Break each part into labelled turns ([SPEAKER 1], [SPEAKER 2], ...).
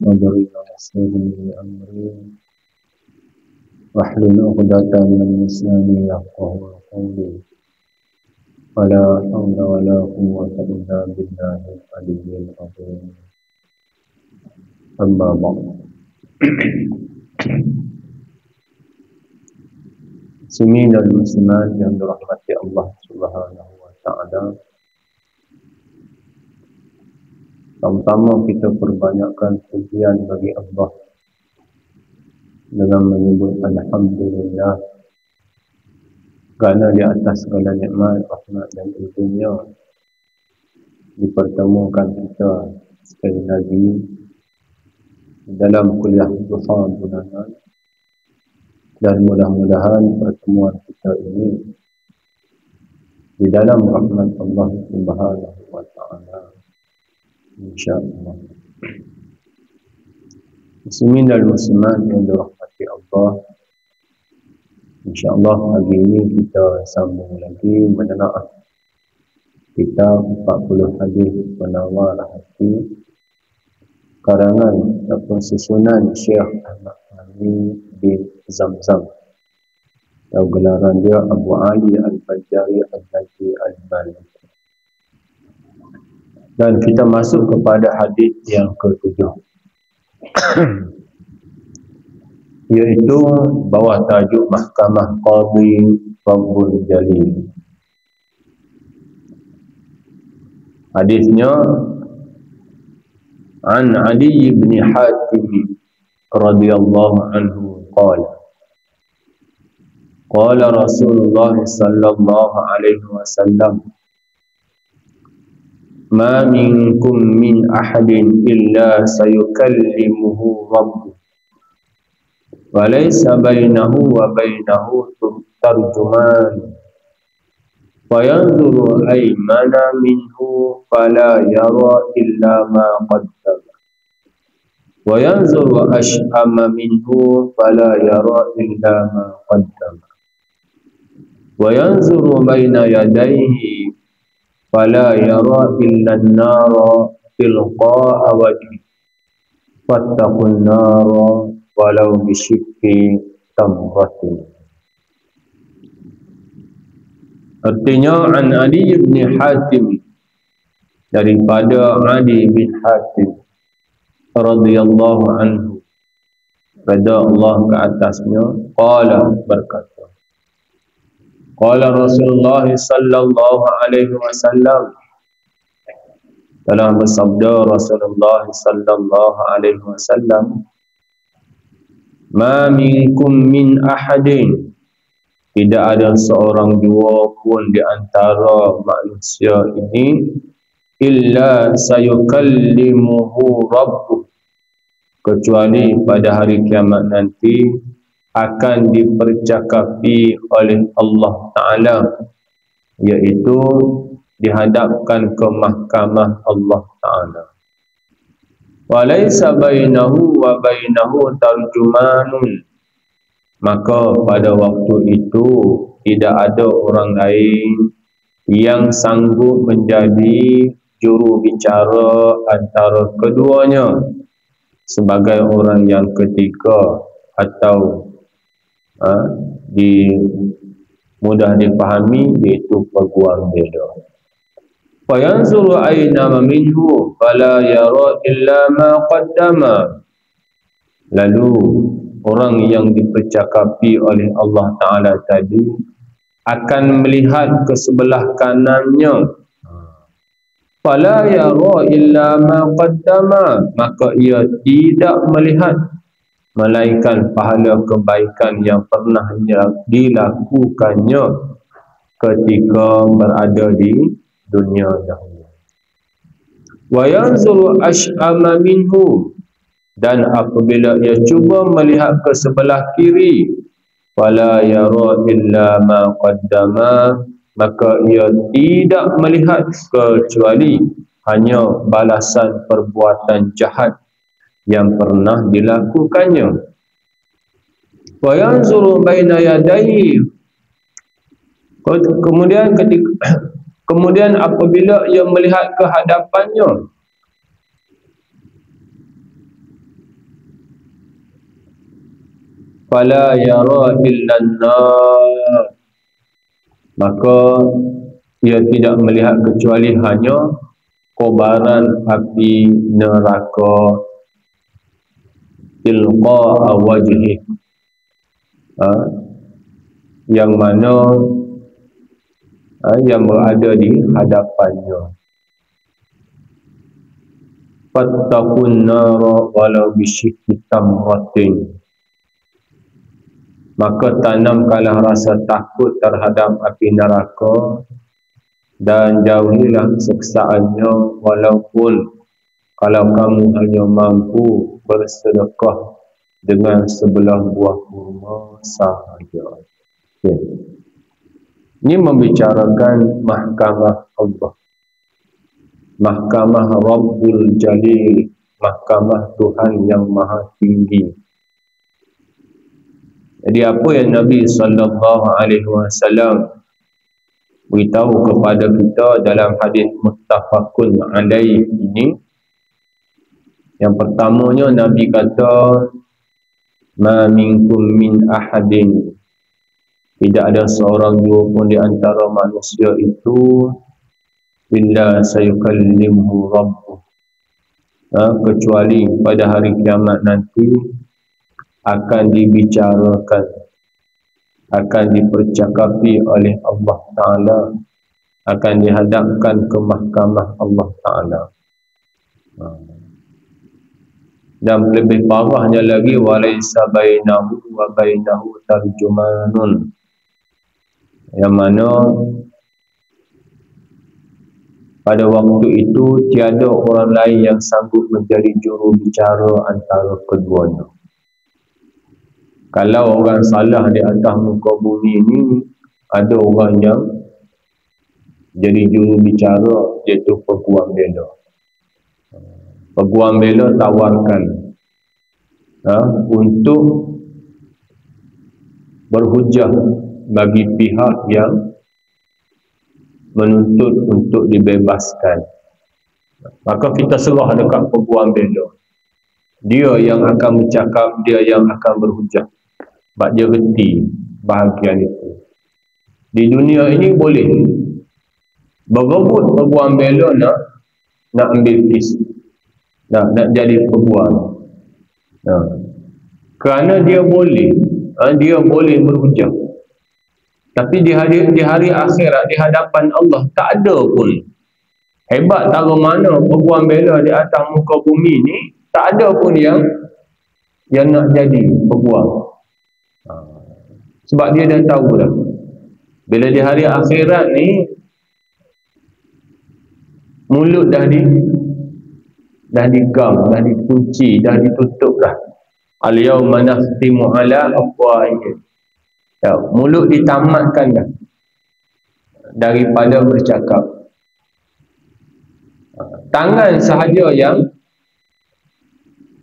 [SPEAKER 1] Wabari wa amri wahlul 'uqdatam min lisani yafqahu qawli. Wala hawla wala quwwata illa billahil aliyyil azim. Amma ba'd. Muslimin dan muslimat yang dirahmati Allah Subhanahu wa taala. Pertama kita perbanyakkan pujian bagi Allah dengan menyebut alhamdulillah kerana di atas segala nikmat, rahmat dan izinnya dipertemukan kita sekali lagi dalam kuliah duha bulanan, dan mudah-mudahan pertemuan kita ini di dalam rahmat Allah Subhanahu wa taala, insya-Allah. Muslimin dan muslimat yang dirahmati Allah, insya-Allah pagi ini kita sambung lagi menelaah kitab 40 hadis penawar hati karangan ataupun susunan Syekh Ahmad Fahmi bin Zamzam, atau gelaran dia Abu Ali Al-Fajjari Al-Haji Al-Maliki. Dan kita masuk kepada hadis yang ke-7, iaitu bawah tajuk Mahkamah Qadhi Rabbul Jalil. Hadisnya an Ali bin Hatim radhiyallahu anhu qala qala Rasulullah sallallahu alaihi wasallam ma minkum min ahadin illa sayukallimuhu rabbuh wa laysa bainahu wa bainahu tarjuman fayanzuru aymana minhu fala yara illa ma qaddama wa yanzuru ash'ama minhu fala yara illa ma qaddama wa yanzuru baina yadayhi fala yara illa an-nara tilqa'a wajhi fattaqun nara walau bisyikki tamratin. Artinya an Ali bin Hatim, daripada Ali bin Hatim radhiyallahu anhu, pada Allah ke atasnya, qala, berkata, qala Rasulullah sallallahu alaihi wasallam, telah bersabda Rasulullah sallallahu alaihi wasallam, ma minkum min ahadin, tidak ada seorang jua pun di antara manusia ini illa sayukallimuhu rabbuh, kecuali pada hari kiamat nanti akan dipercakapi oleh Allah Ta'ala, iaitu dihadapkan ke mahkamah Allah Ta'ala. Walaysa bainahu wa bainahu tarjumanun, maka pada waktu itu tidak ada orang lain yang sanggup menjadi juru bicara antara keduanya sebagai orang yang ketiga, atau mudah dipahami, iaitu peguam beda. Fayanzuru aina minhu fala yara illa ma qaddama, lalu orang yang dipercakapi oleh Allah Ta'ala tadi akan melihat ke sebelah kanannya, fala yara illa ma qaddama, maka ia tidak melihat melainkan pahala kebaikan yang pernah dilakukannya ketika berada di dunia dahulu. Wa yanzuru ash'ama minhu, dan apabila ia cuba melihat ke sebelah kiri, fala yara illa ma qaddama, maka ia tidak melihat kecuali hanya balasan perbuatan jahat yang pernah dilakukannya. wa yanzuru baina yadayhi. Kemudian apabila ia melihat ke hadapannya, fala yara illa an-nar, maka ia tidak melihat kecuali hanya kobaran api neraka tilqa wajhi, yang mana yang berada di hadapannya. Fattaqun nara walau bisyikki tamratin, maka tanamkanlah rasa takut terhadap api neraka dan jauhilah seksaannya, walaupun kalau kamu hanya mampu bersedekah dengan sebelah buah kurma sahaja. Okay. Ini membicarakan mahkamah Allah, mahkamah Rabbul Jalil, mahkamah Tuhan yang maha tinggi. Jadi apa yang Nabi SAW beritahu kepada kita dalam hadis muttafaqun alaih ini, yang pertamanya Nabi kata, ma minkum min ahadin, tidak ada seorang jua pun di antara manusia itu illa sayukallimhu rabbuh, kecuali pada hari kiamat nanti akan dibicarakan, akan dipercakapi oleh Allah Ta'ala, akan dihadapkan ke mahkamah Allah Ta'ala. Dan lebih parahnya lagi, walaysa bainahu wa bainahu tarjumanun, yang mana pada waktu itu tiada orang lain yang sanggup menjadi juru bicara antara keduanya. Kalau orang salah di atas muka bumi ini, ada orang yang jadi juru bicara, iaitu peguam bela. Peguam bela tawarkan untuk berhujah bagi pihak yang menuntut untuk dibebaskan. Maka kita serah dekat peguam bela. Dia yang akan bercakap, dia yang akan berhujah. Sebab dia reti bahagian itu. Di dunia ini boleh berebut peguam bela nak ambil kes, nak jadi peguam. Kerana dia boleh berhujah. Tapi di hari akhirat, di hadapan Allah, tak ada pun. Hebat taruh mana peguam bela di atas muka bumi ni, tak ada pun yang nak jadi peguam. Sebab dia dah tahu dah, bila di hari akhirat ni, mulut dah digam, dah dikunci, dah ditutup dah. Al-yawma nakhtimu ala afwahihim. Mulut ditamatkan dah daripada bercakap. Tangan sahaja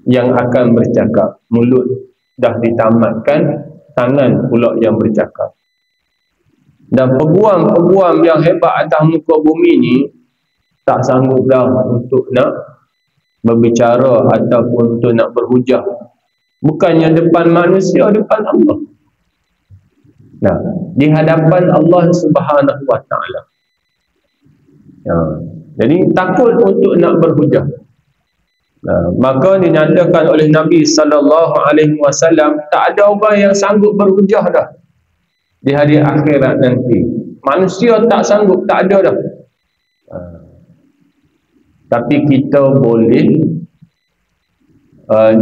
[SPEAKER 1] yang akan bercakap. Mulut dah ditamatkan, tangan pula yang bercakap. Dan peguam-peguam yang hebat atas muka bumi ni tak sanggup dah untuk nak berbicara ataupun untuk nak berhujah. Bukannya depan manusia, depan Allah. Nah, di hadapan Allah Subhanahu wa Ta'ala. Jadi takut untuk nak berhujah. Maka dinyatakan oleh Nabi SAW, tak ada orang yang sanggup berhujah dah di hari akhirat nanti. Manusia tak sanggup, tak ada dah. Tapi kita boleh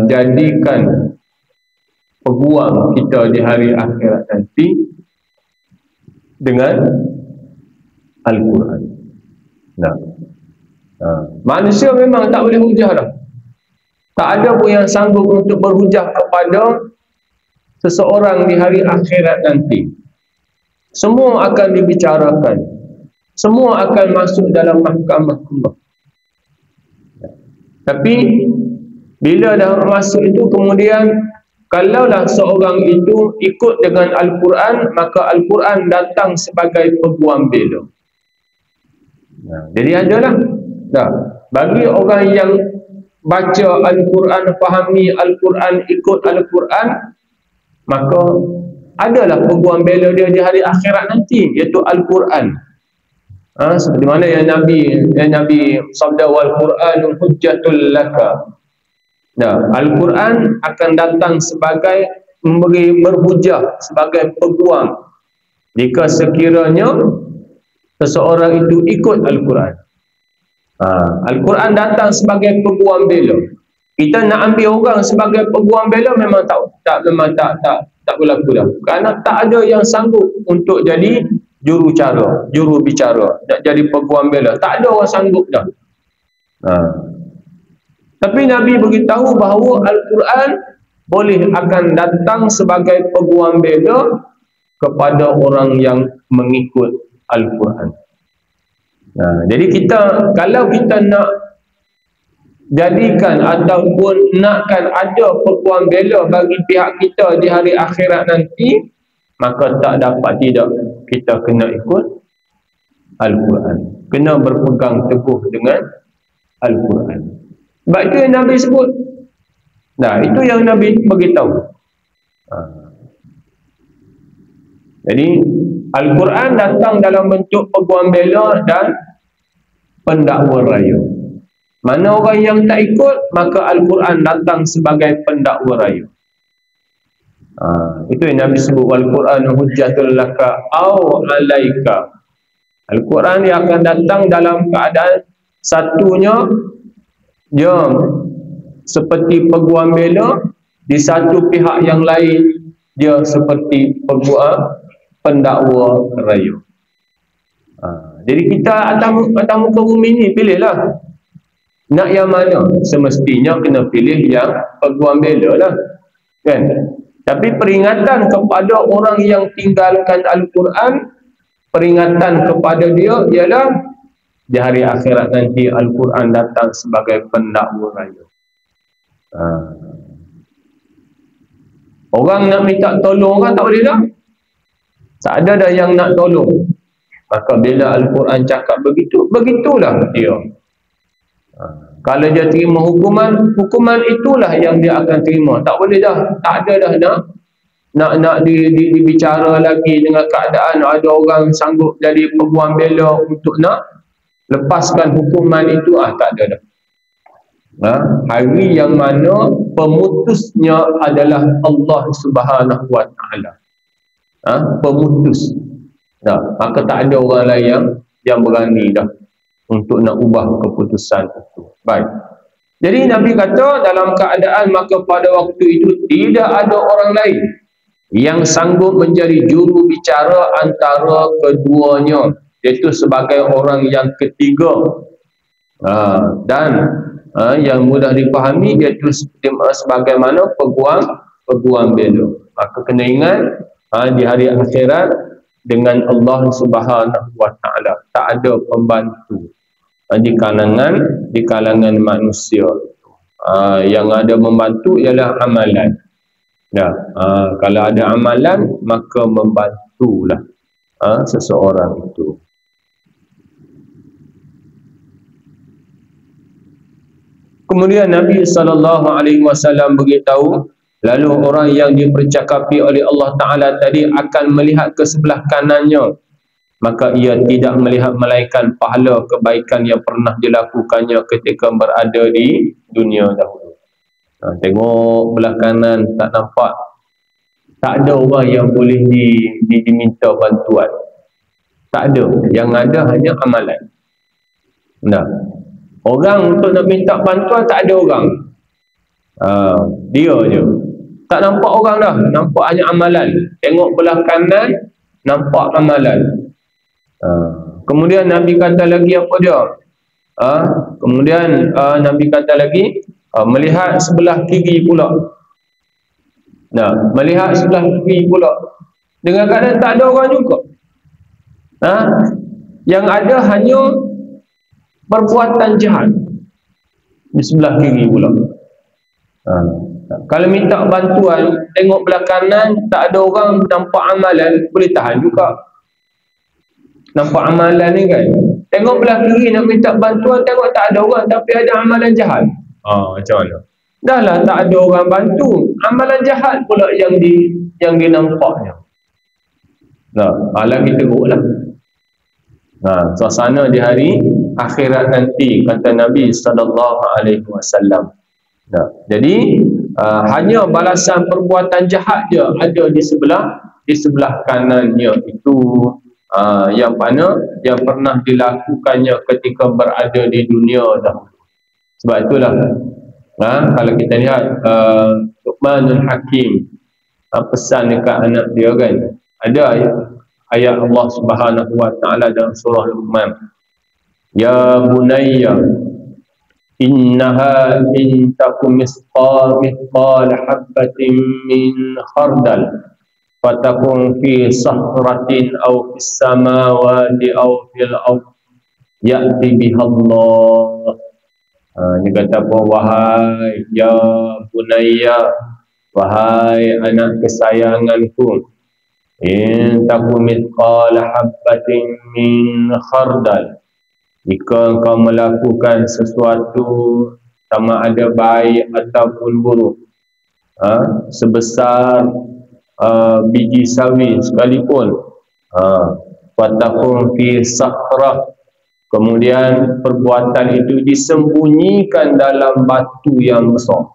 [SPEAKER 1] jadikan peguam kita di hari akhirat nanti dengan Al-Quran. Manusia memang tak boleh hujah dah. Tak ada pun yang sanggup untuk berhujah kepada seseorang di hari akhirat nanti. Semua akan dibicarakan, semua akan masuk dalam mahkamah Allah. Tapi bila dah masuk itu, kemudian kalaulah seorang itu ikut dengan Al-Quran, maka Al-Quran datang sebagai peguam bela. Jadi adalah bagi orang yang baca Al-Quran, fahami Al-Quran, ikut Al-Quran, maka adalah peguam bela dia di hari akhirat nanti, iaitu Al-Quran. Seperti mana yang Nabi sabda, wal Quranul hujjatul laka. Al-Quran akan datang sebagai memberi berhujah, sebagai peguam jika sekiranya seseorang itu ikut Al-Quran. Al-Quran datang sebagai peguam bela. Kita nak ambil orang sebagai peguam bela memang tak berlaku dah. Kerana tak ada yang sanggup untuk jadi juru bicara, nak jadi peguam bela. Tak ada orang sanggup dah. Tapi Nabi beritahu bahawa Al-Quran boleh akan datang sebagai peguam bela kepada orang yang mengikut Al-Quran. Jadi kalau kita nak jadikan ataupun nakkan ada peguam bela bagi pihak kita di hari akhirat nanti, maka tak dapat tidak, kita kena ikut Al-Quran, kena berpegang teguh dengan Al-Quran. Sebab itu yang Nabi sebut. Itu yang Nabi beritahu. Jadi Al-Quran datang dalam bentuk peguam bela dan pendakwa raya. Mana orang yang tak ikut, maka Al-Quran datang sebagai pendakwa raya. Itu yang Nabi sebut, wal Quran hujjatul laka au alaika. Al-Quran yang akan datang dalam keadaan satunya dia seperti peguam bela, di satu pihak yang lain dia seperti peguam pendakwa raya. Jadi kita atas muka bumi ni pilihlah nak yang mana. Semestinya kena pilih yang peguam bela lah, kan? Tapi peringatan kepada orang yang tinggalkan Al-Quran, peringatan kepada dia ialah di hari akhirat nanti Al-Quran datang sebagai pendakwa raya. Orang nak minta tolong orang tak boleh dah. Tak ada dah yang nak tolong. Maka bila Al-Quran cakap begitu, begitulah dia. Kalau dia terima hukuman itulah yang dia akan terima. Tak boleh dah. Tak ada dah nak dibicara lagi dengan keadaan ada orang sanggup jadi peguam bela untuk nak lepaskan hukuman itu. Tak ada dah. Hari yang mana pemutusnya adalah Allah Subhanahu wa Ta'ala. Pemutus. Maka tak ada orang lain yang berani dah untuk nak ubah keputusan itu. Baik. Jadi Nabi kata dalam keadaan maka pada waktu itu tidak ada orang lain yang sanggup menjadi juru bicara antara keduanya, iaitu sebagai orang yang ketiga. Dan yang mudah dipahami iaitu sebagaimana peguam bela. Maka kena ingat di hari akhirat dengan Allah Subhanahu wa Ta'ala tak ada pembantu di kalangan manusia. Yang ada membantu ialah amalan. Kalau ada amalan maka membantulah seseorang itu. Kemudian Nabi SAW beritahu, lalu orang yang dipercakapi oleh Allah Ta'ala tadi akan melihat ke sebelah kanannya, maka ia tidak melihat melainkan pahala kebaikan yang pernah dilakukannya ketika berada di dunia dahulu. Tengok belah kanan, tak nampak, tak ada orang yang boleh diminta bantuan. Tak ada. Yang ada hanya amalan. Orang untuk nak minta bantuan tak ada orang. Dia je. Tak nampak orang dah. Nampak hanya amalan. Tengok belah kanan, nampak amalan. Kemudian Nabi kata lagi apa dia? Kemudian Nabi kata lagi, melihat sebelah kiri pula. Melihat sebelah kiri pula. Dengan keadaan tak ada orang juga. Yang ada hanya perbuatan jahat di sebelah kiri pula. Kalau minta bantuan, tengok belah kanan, tak ada orang, nampak amalan, boleh tahan juga. Nampak amalan ni kan. Tengok belah kiri nak minta bantuan, tengok tak ada orang, tapi ada amalan jahat. Macam mana? Dah lah tak ada orang bantu. Amalan jahat pula yang dinampaknya. Lagi teruk lah. Suasana di hari akhirat nanti, kata Nabi SAW. Jadi hanya balasan perbuatan jahat dia ada di sebelah kanannya itu, yang mana yang pernah dilakukannya ketika berada di dunia dahulu. Sebab itulah kalau kita lihat Luqmanul Hakim pesan dekat anak dia kan, ada ayat Allah Subhanahu wa taala dalam surah Luqman, ya bunayya innaha in takum mithqala habatin min khardal fatakun fi sahratin aw fis samawati aw fil ardh ya'ti bihallah. Dia kata apa? Wahai ya bunayya, wahai anak kesayanganku, in takum mithqala habatin min khardal, jika engkau melakukan sesuatu sama ada baik ataupun buruk, sebesar biji sawi sekalipun, fatakun fi sahrah, kemudian perbuatan itu disembunyikan dalam batu yang besar.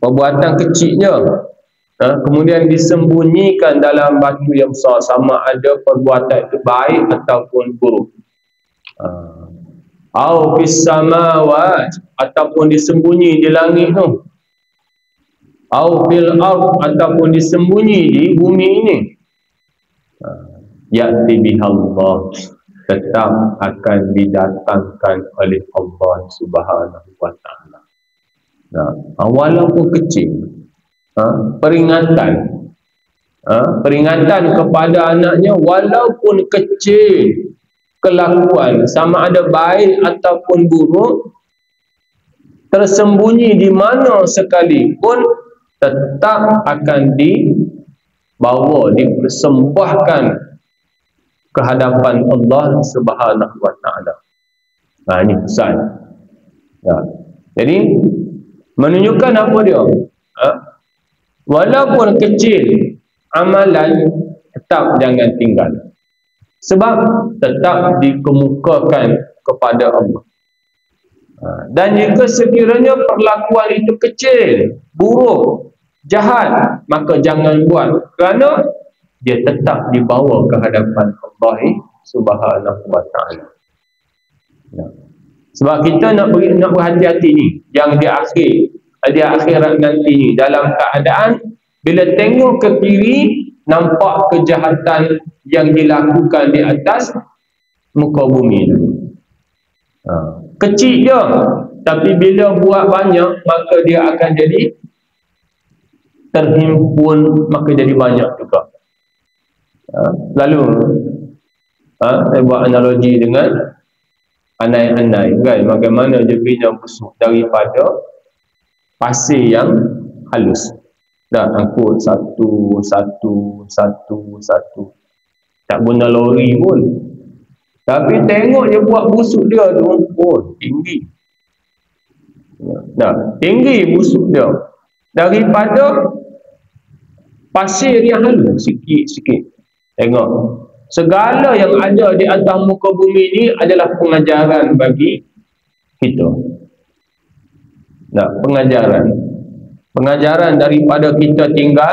[SPEAKER 1] Perbuatan kecilnya kemudian disembunyikan dalam batu yang besar, sama ada perbuatan itu baik ataupun buruk. Au fis samawat, ataupun disembunyi di langit tu. Au fil ardh, ataupun disembunyi di bumi ini. Ya'ti bihallah, tetap akan didatangkan oleh Allah Subhanahu wa taala. Walaupun kecil, peringatan kepada anaknya, walaupun kecil kelakuan, sama ada baik ataupun buruk, tersembunyi di mana sekalipun, tetap akan dibawa, dipersembahkan ke hadapan Allah Subhanahu wa taala. Ini pesan. Jadi menunjukkan apa dia? Walaupun kecil amalan, tetap jangan tinggal, sebab tetap dikemukakan kepada Allah. Dan jika sekiranya perlakuan itu kecil, buruk, jahat, maka jangan buat, kerana dia tetap dibawa ke hadapan Allah Subhanahu wa taala. Sebab kita nak berhati-hati ni, yang di akhirat nanti ni, dalam keadaan bila tengok ke kiri, nampak kejahatan yang dilakukan di atas muka bumi tu. Kecil je, tapi bila buat banyak, maka dia akan jadi terhimpun, maka jadi banyak juga. Lalu saya buat analogi dengan anai-anai kan, bagaimana jerinya busuk daripada pasir yang halus, dah angkut satu, tak guna lori pun, tapi tengok je buat busuk dia tu, tinggi. Tinggi busuk dia daripada pasir yang halus sikit-sikit. Tengok, segala yang ada di atas muka bumi ini adalah pengajaran bagi kita. Pengajaran daripada kita tinggal,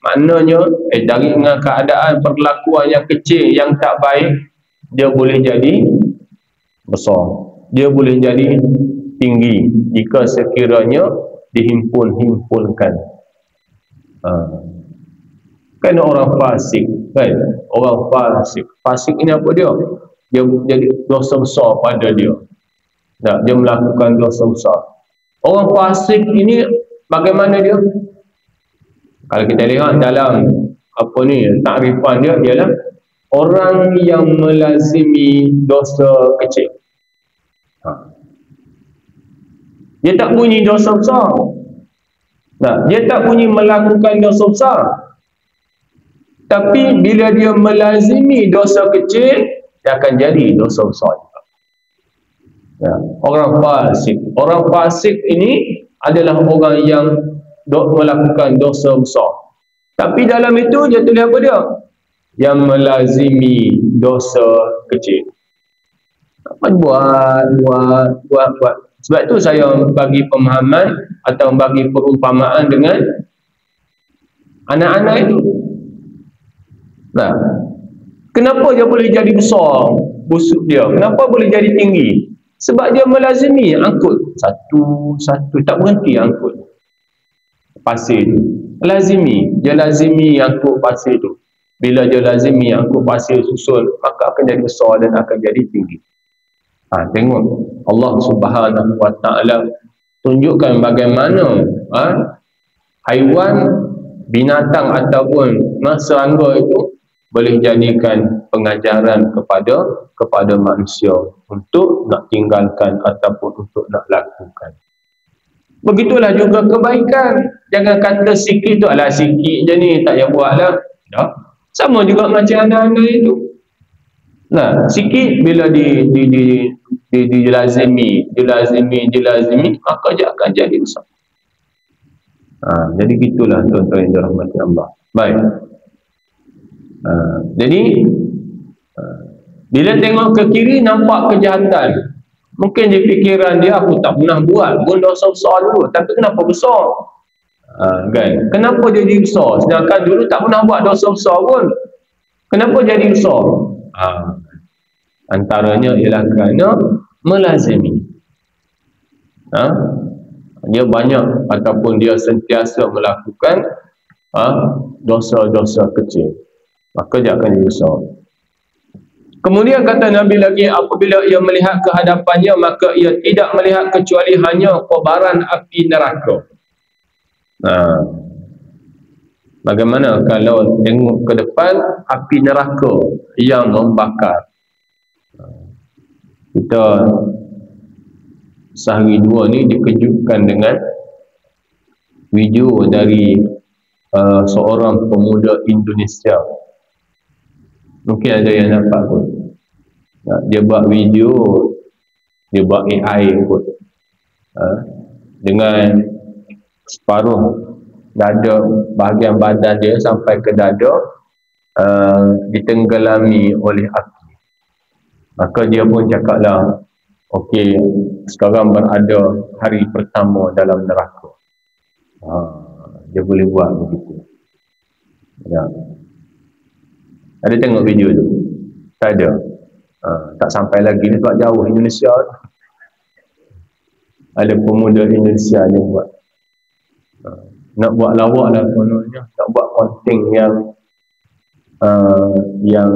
[SPEAKER 1] maknanya dari dengan keadaan perlakuan yang kecil, yang tak baik, dia boleh jadi besar, dia boleh jadi tinggi jika sekiranya dihimpunkan. Kan orang fasik kan, orang fasik ini apa dia? Dia jadi dosa besar pada dia. Dia melakukan dosa besar. Orang fasik ini bagaimana dia? Kalau kita lihat dalam takrifan dia, ialah orang yang melazimi dosa kecil. Dia tak bunyi dosa besar. Nah, dia tak bunyi melakukan dosa besar. Tapi bila dia melazimi dosa kecil, dia akan jadi dosa besar juga. Ya, orang fasik. Orang fasik ini adalah orang yang melakukan dosa besar. Tapi dalam itu dia tulis apa dia? Yang melazimi dosa kecil. Buat. Sebab itu saya bagi pemahaman atau bagi perumpamaan dengan anak-anak itu. Nah, kenapa dia boleh jadi besar busuk dia? Kenapa boleh jadi tinggi? Sebab dia melazimi angkut satu tak berhenti angkut pasir tu. Dia lazimi angkut pasir tu. Bila dia lazimi angkut pasir susun, maka akan jadi besar dan akan jadi tinggi. Tengok Allah Subhanahu Wa Taala tunjukkan bagaimana haiwan, binatang ataupun serangga itu boleh jadikan pengajaran kepada manusia untuk nak tinggalkan ataupun untuk nak lakukan. Begitulah juga kebaikan. Jangan kata sikit tu, alah sikit je ni, tak payah buat lah. Sama juga macam anak-anak itu. Nah, sikit bila dilazimi, maka dia akan jadi besar. Jadi gitulah tuan-tuan yang dirahmati Allah. Baik. Jadi bila tengok ke kiri nampak kejahatan, mungkin di fikiran dia, aku tak pernah buat pun dosa besar dulu, tapi kenapa besar? Kan? Kenapa jadi besar? Sedangkan dulu tak pernah buat dosa besar pun. Kenapa jadi besar? Antaranya ialah kerana melazimi. Dia banyak ataupun dia sentiasa melakukan dosa-dosa kecil, maka dia akan jadi besar. Kemudian kata Nabi lagi, apabila ia melihat ke hadapannya, maka ia tidak melihat kecuali hanya kobaran api neraka. Bagaimana kalau tengok ke depan api neraka yang membakar? Kita sehari dua ni dikejutkan dengan video dari seorang pemuda Indonesia. Mungkin ada yang nampak pun. Dia buat video, dia buat AI pun. Dengan separuh dada, bahagian badan dia sampai ke dada ditenggelami oleh api. Maka dia pun cakaplah, okey, sekarang berada hari pertama dalam neraka. Dia boleh buat begitu. Ada tengok video tu? Tak ada. Tak sampai lagi ni sebab jauh Indonesia. Ada pemuda Indonesia yang buat. Nak buat lawak lah kononnya, nak buat konten yang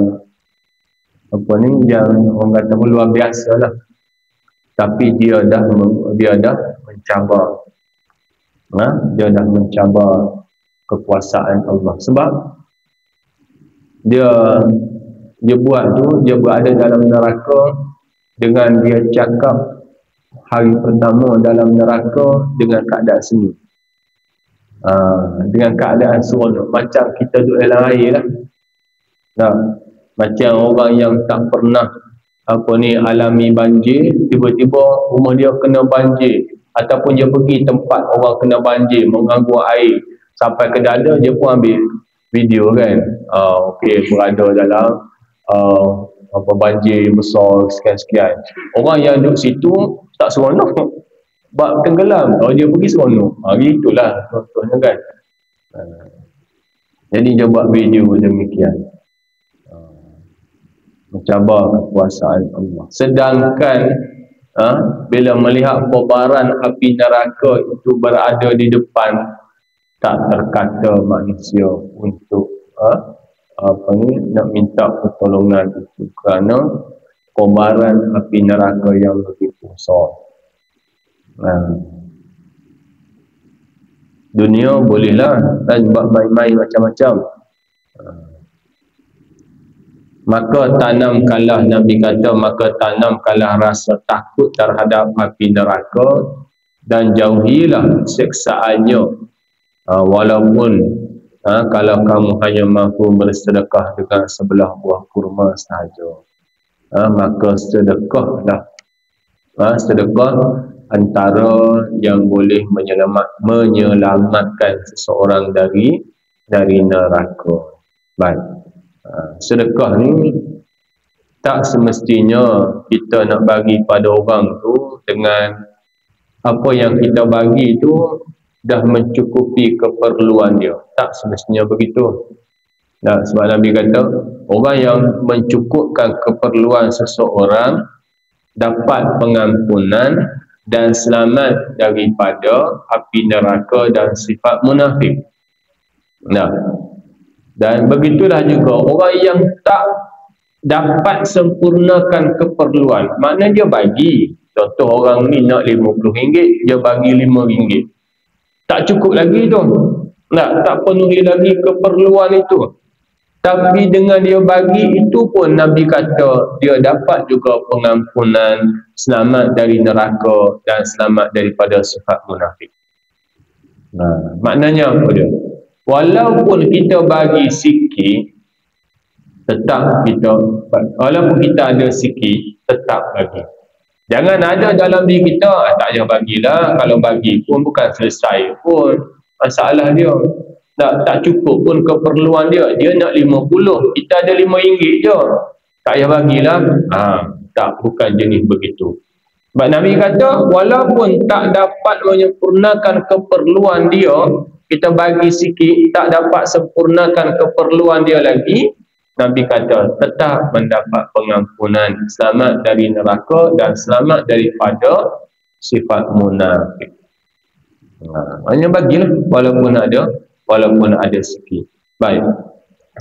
[SPEAKER 1] apa ni, yang orang kata luar biasa lah. Tapi dia dah mencabar. Dia dah mencabar kekuasaan Allah. Sebab dia buat tu, dia berada dalam neraka dengan dia cakap hari pertama dalam neraka dengan keadaan senyum. Dengan keadaan seronok, macam kita duduk dalam air lah. Macam orang yang tak pernah alami banjir, tiba-tiba rumah dia kena banjir, ataupun dia pergi tempat orang kena banjir, mengganggu air sampai ke dada, dia pun ambil video kan. Okey, berada dalam banjir besar sekian-sekian. Orang yang duduk situ tak seronok, bab tenggelam, dia pergi seronok. Gitulah contohnya kan. Jadi dia buat video demikian, mencabar kekuasaan Allah. Sedangkan bila melihat kobaran api neraka itu berada di depan, tak terkata manusia untuk nak minta pertolongan itu, kerana kobaran api neraka yang begitu besar. Dunia bolehlah kan buat main-main macam-macam. Maka tanamkanlah, Nabi kata, maka tanamkanlah rasa takut terhadap api neraka dan jauhilah siksaannya. Walaupun kalau kamu hanya mampu bersedekah dengan sebelah buah kurma sahaja, maka sedekahlah. Sedekah antara yang boleh menyelamatkan seseorang dari neraka. Baik. Sedekah ni tak semestinya kita nak bagi pada orang tu dengan apa yang kita bagi tu dah mencukupi keperluan dia. Tak semestinya begitu. Sebab Nabi kata, orang yang mencukupkan keperluan seseorang dapat pengampunan dan selamat daripada api neraka dan sifat munafik. Dan begitulah juga orang yang tak dapat sempurnakan keperluan, maknanya dia bagi. Contoh, orang ni nak RM50, dia bagi RM5. Tak cukup lagi tu. Tak penuhi lagi keperluan itu. Tapi dengan dia bagi itu pun Nabi kata dia dapat juga pengampunan, selamat dari neraka dan selamat daripada sifat munafik. Maknanya apa dia? Walaupun kita bagi sikit, tetap kita, walaupun kita ada sikit, tetap bagi. Jangan ada dalam diri kita, tak payah bagilah, kalau bagi pun bukan selesai pun masalah dia. Tak cukup pun keperluan dia. Dia nak 50, kita ada RM5 je, tak payah bagilah. Tak, bukan jenis begitu. Sebab Nabi kata, walaupun tak dapat menyempurnakan keperluan dia, kita bagi sikit, tak dapat sempurnakan keperluan dia lagi, Nabi kata tetap mendapat pengampunan, selamat dari neraka dan selamat daripada sifat munafik. Hanya bagilah walaupun ada sikit. Baik.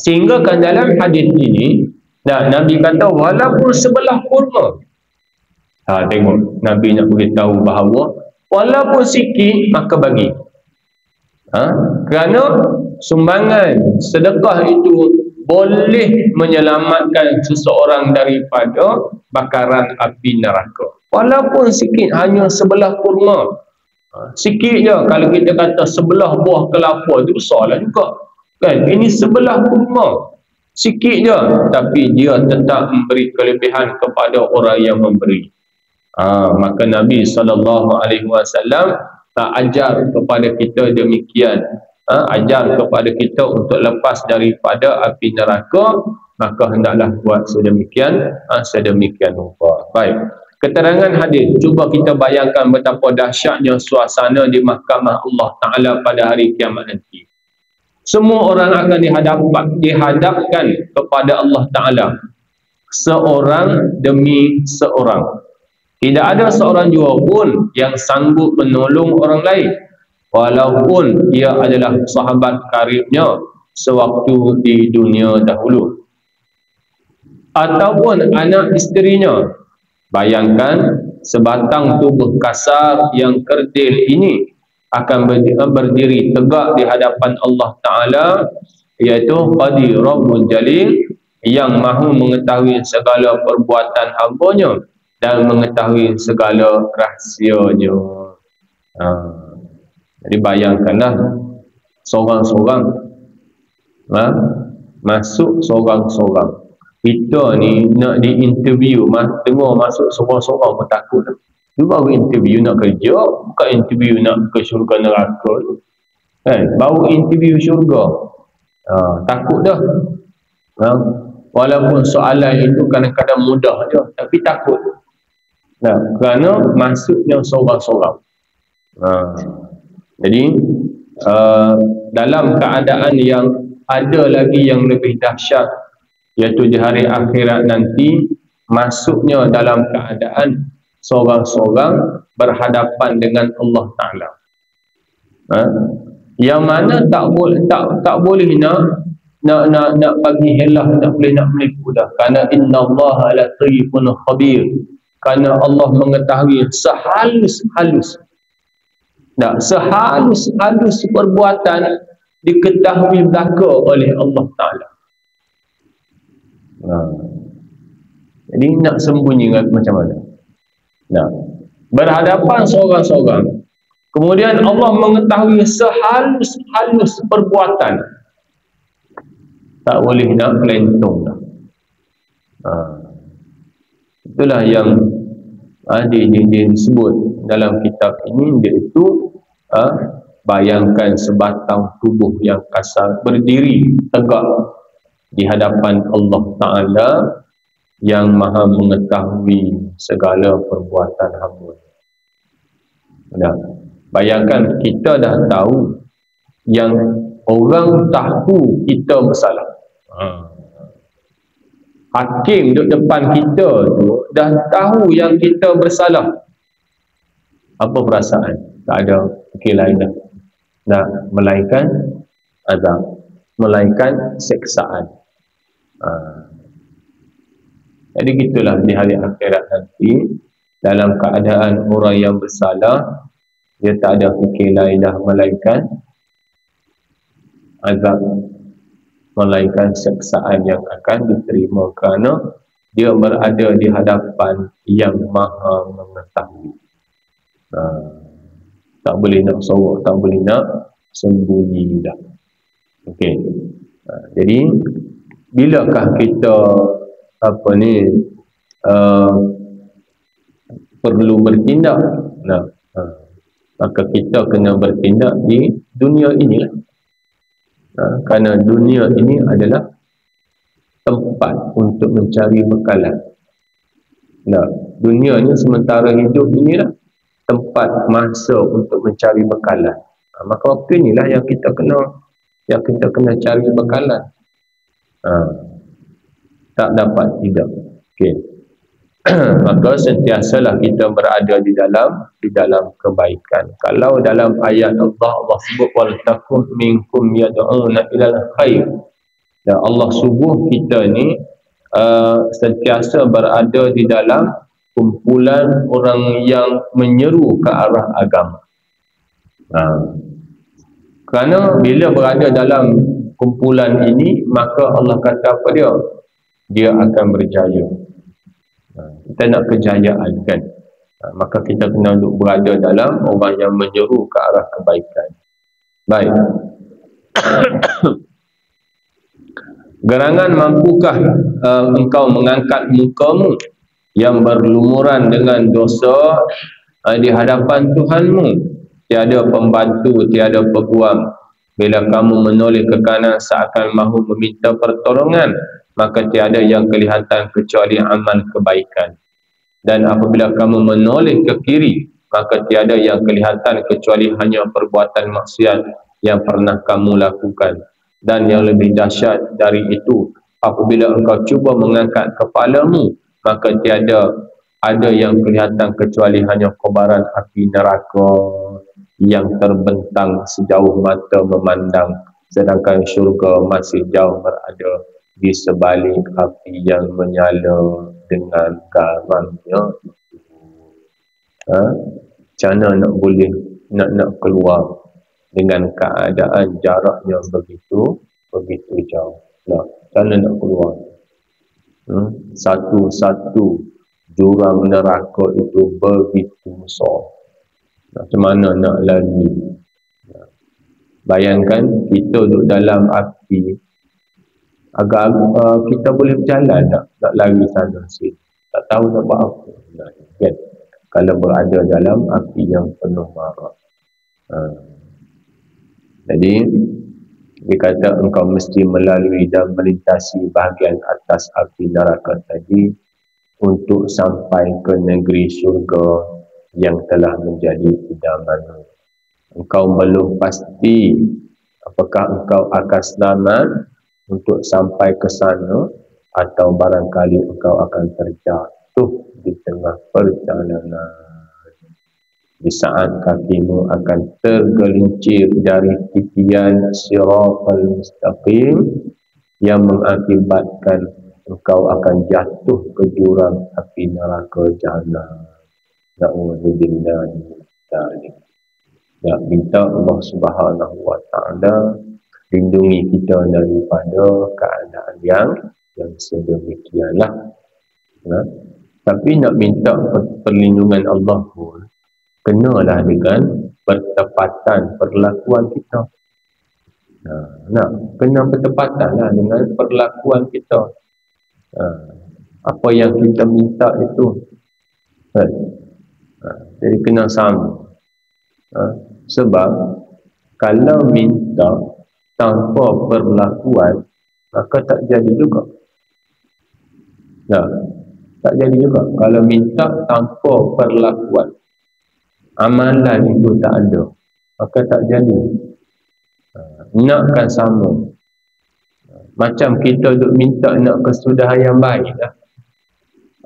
[SPEAKER 1] Sehingga kan dalam hadis ini, Nabi kata walaupun sebelah kurma. Tengok, Nabi nak beritahu bahawa walaupun sikit maka bagi. Kerana sumbangan sedekah itu boleh menyelamatkan seseorang daripada bakaran api neraka. Walaupun sikit, hanya sebelah kurma. Sikit je. Kalau kita kata sebelah buah kelapa, itu besarlah juga. Kan? Ini sebelah kurma. Sikit je. Tapi dia tetap memberi kelebihan kepada orang yang memberi. Maka Nabi SAW ajar kepada kita demikian. Ajar kepada kita untuk lepas daripada api neraka, maka hendaklah buat sedemikian rupa. Baik. Keterangan hadis, cuba kita bayangkan betapa dahsyatnya suasana di mahkamah Allah Ta'ala pada hari kiamat nanti. Semua orang akan dihadapkan kepada Allah Ta'ala, seorang demi seorang. Tidak ada seorang jua pun yang sanggup menolong orang lain, walaupun ia adalah sahabat karibnya sewaktu di dunia dahulu, ataupun anak isterinya. Bayangkan sebatang tubuh kasar yang kerdil ini akan berdiri tegak di hadapan Allah Ta'ala, iaitu Qadir Rabbul Jalil, yang mahu mengetahui segala perbuatan hambanya dan mengetahui segala rahsianya. Jadi bayangkanlah seorang-seorang masuk seorang-seorang. Kita ni nak diinterview, tengok masuk seorang-seorang pun takut. Dia baru interview nak kerja, bukan interview nak ke syurga neraka. Kan? Baru interview syurga. Takut dah. Walaupun soalan itu kadang-kadang mudah je, tapi takut. Kerana masuknya seorang-seorang. Jadi dalam keadaan yang ada lagi yang lebih dahsyat, iaitu di hari akhirat nanti, masuknya dalam keadaan seorang-seorang berhadapan dengan Allah Ta'ala. Yang mana tak boleh nak bagi helah, tak boleh nak menipu dah. Kerana innallaha latifun khabir. Kerana Allah mengetahui sehalus-halus. Sehalus-halus perbuatan diketahui belaka oleh Allah Ta'ala. Jadi nak sembunyi macam mana? Berhadapan seorang-seorang, Kemudian Allah mengetahui sehalus-halus perbuatan. Tak boleh nak kelentong dah. Itulah yang disebut dalam kitab ini, iaitu bayangkan sebatang tubuh yang kasar berdiri tegak di hadapan Allah Ta'ala yang maha mengetahui segala perbuatan hamba. Bayangkan kita dah tahu yang orang tahu kita bersalah. Hakim duduk depan kita tu dah tahu yang kita bersalah. Apa perasaan? Tak ada fikir lain dah. Melainkan azab, melainkan seksaan. Jadi gitulah di hari akhirat nanti, dalam keadaan orang yang bersalah, dia tak ada fikir lain dah melainkan azab, melainkan seksaan yang akan diterima kerana dia berada di hadapan yang maha mengetahui. Tak boleh nak sorok, tak boleh nak sembunyi dah. Okey. Jadi bilakah kita perlu bertindak? Maka kita kena bertindak di dunia inilah. Kerana dunia ini adalah tempat untuk mencari bekalan. Dunia ni sementara hidup inilah tempat masa untuk mencari bekalan. Maka waktu inilah yang kita kena cari bekalan. Tak dapat tidak. Okey. Maka sentiasalah kita berada di dalam kebaikan. Kalau dalam ayat Allah sebut wal takum minkum yad'una ilal khair. Dan Allah subuh kita ni sentiasa berada di dalam kumpulan orang yang menyeru ke arah agama. Kerana bila berada dalam kumpulan ini, maka Allah kata apa dia? Dia akan berjaya. Kita nak kejayaan kan? Maka kita kena berada dalam orang yang menyeru ke arah kebaikan. Baik. Gerangan, mampukah engkau mengangkat mukamu yang berlumuran dengan dosa di hadapan Tuhanmu? Tiada pembantu, tiada peguam. Bila kamu menoleh ke kanan seakan mahu meminta pertolongan, maka tiada yang kelihatan kecuali amal kebaikan. Dan apabila kamu menoleh ke kiri, maka tiada yang kelihatan kecuali hanya perbuatan maksiat yang pernah kamu lakukan. Dan yang lebih dahsyat dari itu, apabila engkau cuba mengangkat kepalamu, maka tiada ada yang kelihatan kecuali hanya kobaran api neraka yang terbentang sejauh mata memandang, sedangkan syurga masih jauh berada di sebalik api yang menyala dengan garamnya. Macam mana nak boleh nak keluar dengan keadaan jaraknya begitu jauh? Macam mana nak keluar? Satu-satu jurang neraka itu begitu besar. Macam mana nak lari? Bayangkan kita duduk dalam api, agak kita boleh berjalan nak lari sana sini, tak tahu nak buat apa kan? Kalau berada dalam api yang penuh marak. Jadi dikata engkau mesti melalui dan melintasi bahagian atas api neraka tadi untuk sampai ke negeri syurga yang telah menjadi idaman. Engkau belum pasti apakah engkau akan selamat untuk sampai ke sana, atau barangkali engkau akan terjatuh di tengah perjalanan. Di saat kakimu akan tergelincir dari titian siratal mustaqim yang mengakibatkan engkau akan jatuh ke jurang api neraka jahannam. Na'udzubillah. Ya, minta Allah Subhanahu wa Ta'ala lindungi kita daripada keadaan yang sedemikianlah. Tapi nak minta perlindungan Allah pun kenalah dengan bertepatan perlakuan kita. Kena bertepatan lah dengan perlakuan kita. Apa yang kita minta itu jadi kena sama. Sebab kalau minta tanpa perlakuan, maka tak jadi juga. Tak jadi juga. Kalau minta tanpa perlakuan, amalan itu tak ada, maka tak jadi. Nakkan sama. Macam kita duk minta nak kesudahan yang baik lah.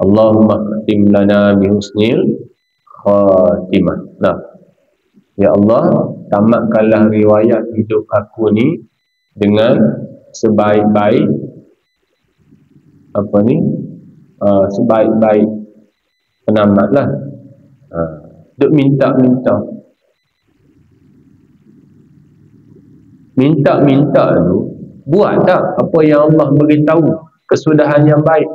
[SPEAKER 1] Allahumma khatim lana bihusnil khatimah. Ya Allah, tamatkanlah riwayat hidup aku ni dengan sebaik-baik sebaik-baik penamat lah. Duk minta tu, buat tak apa yang Allah beritahu, kesudahan yang baik.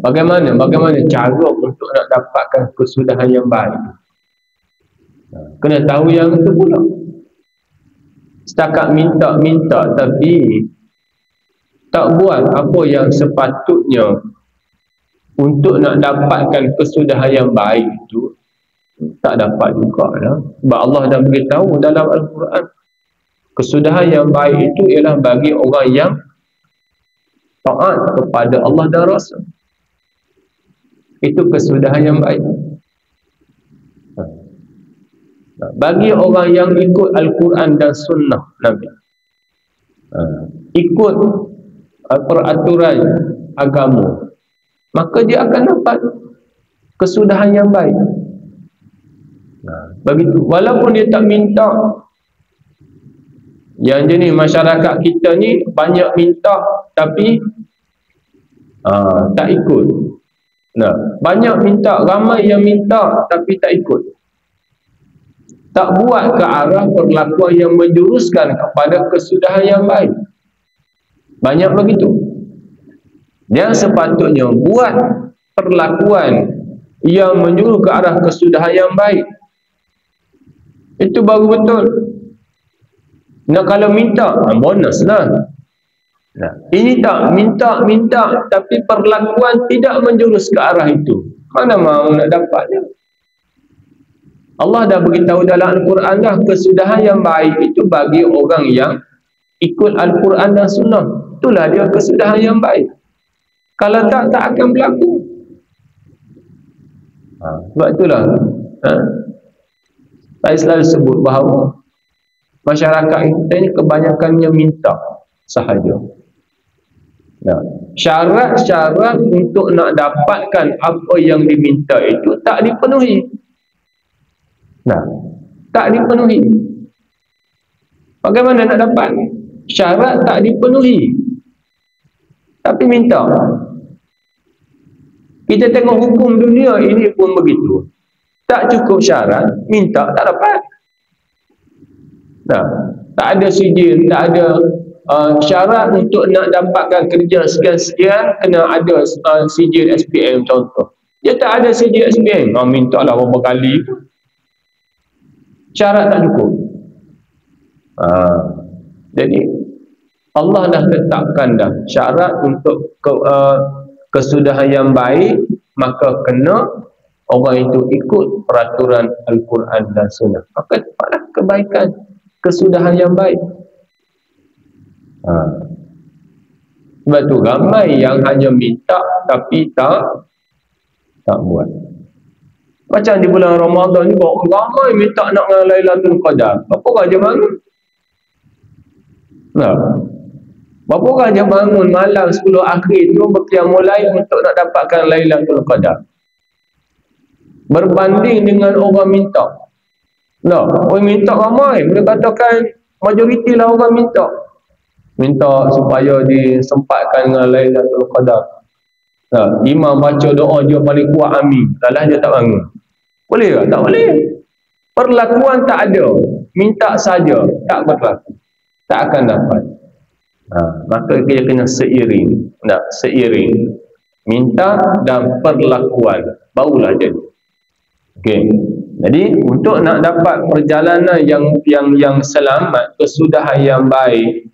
[SPEAKER 1] Bagaimana cara untuk nak dapatkan kesudahan yang baik? Kena tahu yang itu pula. Setakat minta tapi tak buat apa yang sepatutnya untuk nak dapatkan kesudahan yang baik itu, tak dapat juga lah. Sebab Allah dah beritahu dalam Al-Quran, kesudahan yang baik itu ialah bagi orang yang taat kepada Allah dan Rasul. Itu kesudahan yang baik. Bagi orang yang ikut Al-Quran dan Sunnah Nabi, ikut peraturan agama, maka dia akan dapat kesudahan yang baik. Begitu. Walaupun dia tak minta. Yang jenis masyarakat kita ni banyak minta tapi tak ikut. Banyak minta, ramai yang minta tapi tak ikut. Tak buat ke arah perlakuan yang menjuruskan kepada kesudahan yang baik. Banyak begitu. Yang sepatutnya buat perlakuan yang menyuruh ke arah kesudahan yang baik. Itu baru betul. Kalau minta, bonus lah. Ini tak minta tapi perlakuan tidak menjurus ke arah itu. Mana mahu nak dapatnya? Allah dah beritahu dalam Al-Quran dah, kesudahan yang baik itu bagi orang yang ikut Al-Quran dan Sunnah. Itulah dia kesudahan yang baik. Kalau tak akan berlaku. Sebab itulah saya selalu sebut bahawa masyarakat kita ni kebanyakannya minta sahaja. Syarat-syarat untuk nak dapatkan apa yang diminta itu tak dipenuhi. Tak dipenuhi. Bagaimana nak dapat? Syarat tak dipenuhi tapi minta. Kita tengok hukum dunia ini pun begitu. Tak cukup syarat, minta tak dapat. Tak ada sijil, tak ada syarat untuk nak dapatkan kerja sekian-sekian, kena ada sijil SPM contoh. Dia tak ada sijil SPM, minta lah berapa kali pun. Syarat tak cukup. Jadi Allah dah tetapkan dah syarat untuk kesudahan yang baik, maka kena orang itu ikut peraturan Al-Quran dan Sunnah. Maka dapatlah kebaikan, kesudahan yang baik. Sebab tu ramai yang hanya minta tapi tak buat. Macam di bulan Ramadan ni, ramai minta nak dengan Lailatul Qadar. Berapa orang je bangun? Berapa orang je bangun malam 10 akhir tu berqiyamul lail untuk nak dapatkan Lailatul Qadar? Berbanding dengan orang minta. Orang minta ramai. Boleh katakan majoriti lah orang minta. Minta supaya disempatkan dengan Lailatul Qadar. Imam baca doa dia paling kuat, amin. Salah dia tak bangun. Boleh tak? Tak boleh. Perlakuan tak ada. Minta saja, tak berlaku. Tak akan dapat. Maka dia kena seiring. Seiring. Minta dan perlakuan. Barulah jadi. Okey. Jadi untuk nak dapat perjalanan yang selamat, kesudahan yang baik,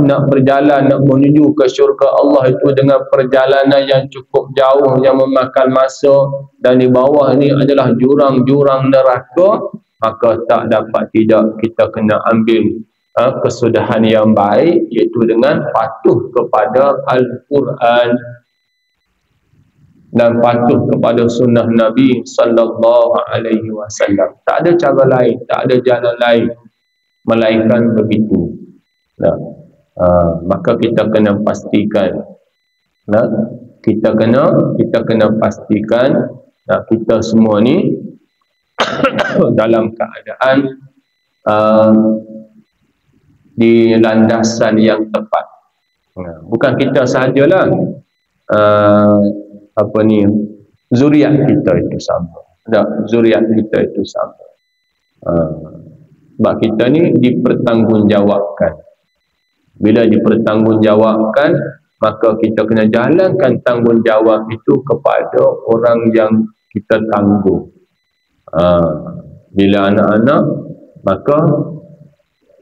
[SPEAKER 1] nak berjalan, nak menuju ke syurga Allah itu dengan perjalanan yang cukup jauh, yang memakan masa, dan di bawah ni adalah jurang-jurang neraka, maka tak dapat tidak kita kena ambil kesudahan yang baik, iaitu dengan patuh kepada Al-Quran dan patuh kepada sunnah Nabi sallallahu alaihi wasallam. Tak ada cara lain, tak ada jalan lain melainkan begitu. Nah, maka kita kena pastikan, kita kena pastikan kita semua ni dalam keadaan di landasan yang tepat. Bukan kita sahajalah, zuriat kita itu sama. Zuriat kita itu sama. Sebab kita ni dipertanggungjawabkan. Bila dipertanggungjawabkan, maka kita kena jalankan tanggungjawab itu kepada orang yang kita tanggung. Bila anak-anak, maka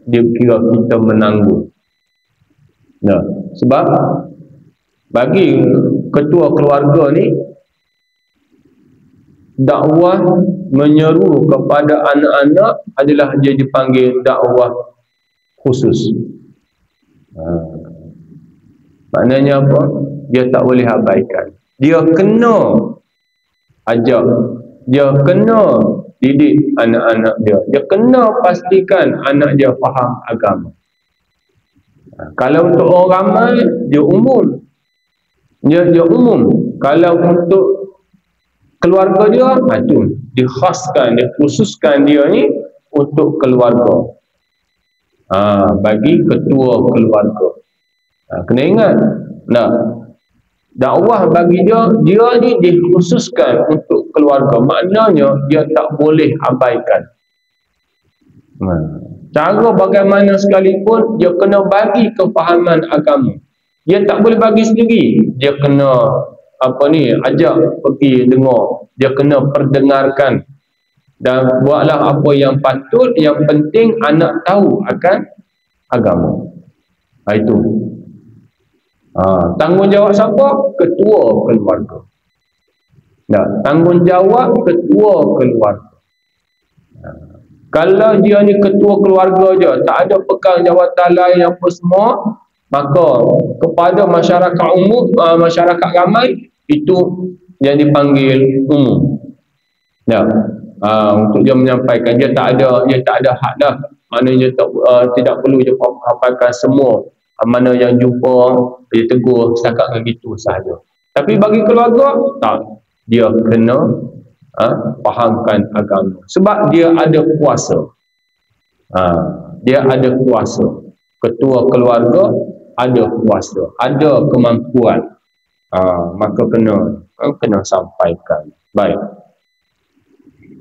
[SPEAKER 1] dia kira kita menanggung. Sebab bagi ketua keluarga ni, dakwah menyeru kepada anak-anak adalah dia dipanggil dakwah khusus. Maknanya apa? Dia tak boleh abaikan. Dia kena ajak, dia kena didik anak-anak dia. Dia kena pastikan anak dia faham agama. Kalau untuk orang ramai, dia umum. Dia umum. Kalau untuk keluarga dia, itu dikhaskan, dikhususkan dia ni untuk keluarga. Bagi ketua keluarga. Kena ingat. Dakwah bagi dia ni dikhususkan untuk keluarga. Maknanya dia tak boleh abaikan. Cara bagaimana sekalipun, dia kena bagi kefahaman agama. Dia tak boleh bagi sendiri. Dia kena ajak pergi dengar. Dia kena perdengarkan. Dan buatlah apa yang patut. Yang penting anak tahu akan agama. Itu. Tanggungjawab siapa? Ketua keluarga. Tanggungjawab ketua keluarga. Kalau dia ni ketua keluarga je, tak ada pegang jawatan lain apa semua, maka kepada masyarakat umum, masyarakat ramai, itu yang dipanggil umum. Untuk dia menyampaikan, dia tak ada hak dah. Maknanya tidak perlu dia sampaikan semua. Mana yang jumpa, dia tegur setakat begitu sahaja. Tapi bagi keluarga, tak. Dia kena fahamkan agama. Sebab dia ada kuasa. Dia ada kuasa. Ketua keluarga ada kuasa, ada kemampuan. Maka kena sampaikan. Baik.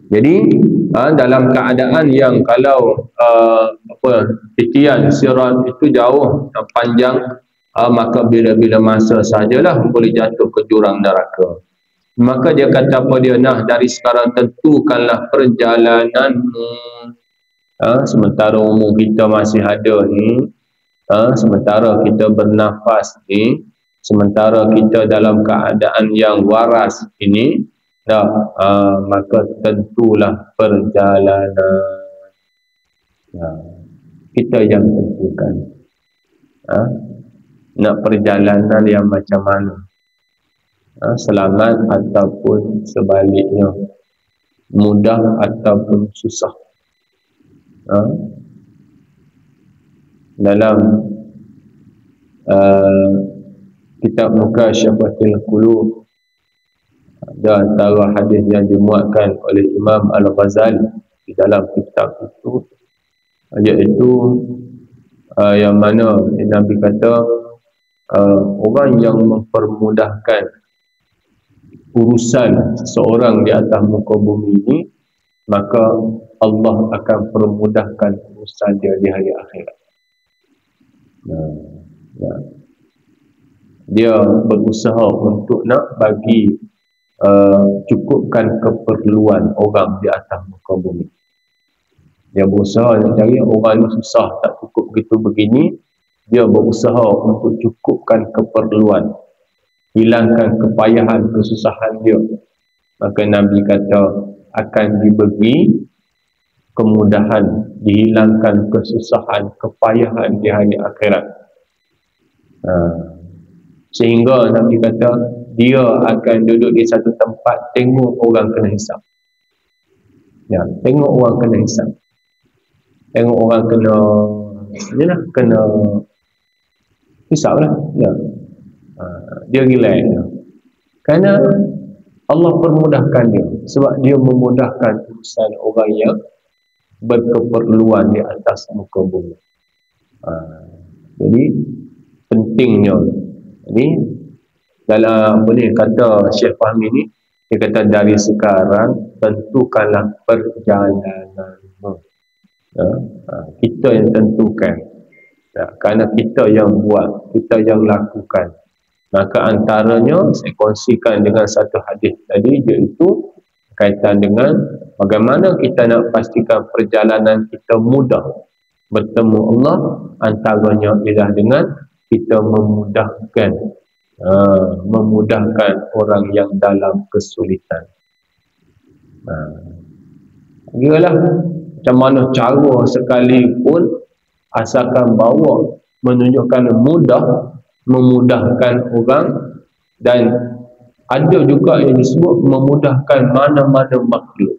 [SPEAKER 1] Jadi dalam keadaan yang kalau titian sirat itu jauh dan panjang, maka bila-bila masa sajalah boleh jatuh ke jurang neraka. Maka dia kata apa dia? Dari sekarang tentukanlah perjalananmu. Sementara umur kita masih ada ni, sementara kita bernafas ni, sementara kita dalam keadaan yang waras ini, maka tentulah perjalanan. Kita yang tentukan. Nak perjalanan yang macam mana? Selamat ataupun sebaliknya, mudah ataupun susah. Dalam kitab Mukasyafatul Qulub, ada antara hadis yang dimuatkan oleh Imam Al-Ghazali di dalam kitab itu, iaitu yang mana Nabi kata, orang yang mempermudahkan urusan seseorang di atas muka bumi ini, maka Allah akan permudahkan urusan dia di hari akhirat. Dia berusaha untuk nak bagi cukupkan keperluan orang di atas muka bumi. Dia berusaha nak cari orang ni susah tak cukup begitu begini, dia berusaha untuk cukupkan keperluan, hilangkan kepayahan, kesusahan dia. Maka Nabi kata akan diberi kemudahan, dihilangkan kesusahan, kepayahan di hari akhirat. Sehingga Nabi kata dia akan duduk di satu tempat tengok orang kena hisap. Ya, tengok orang kena hisap. Tengok orang kena hisap lah. Ya. Dia relax. Kerana Allah permudahkan dia. Sebab dia memudahkan urusan orang yang berkeperluan di atas muka bumi. Jadi pentingnya. Jadi dalam apa ni kata Syekh Fahmi ni, dia kata dari sekarang tentukanlah perjalananmu. Kita yang tentukan. Kerana kita yang buat, kita yang lakukan. Maka antaranya saya kongsikan dengan satu hadis tadi, iaitu kaitan dengan bagaimana kita nak pastikan perjalanan kita mudah bertemu Allah. Antaranya ialah dengan kita memudahkan orang yang dalam kesulitan. Ialah macam mana cara sekalipun, asalkan bawa menunjukkan mudah, memudahkan orang. Dan ada juga yang disebut memudahkan mana-mana makhluk.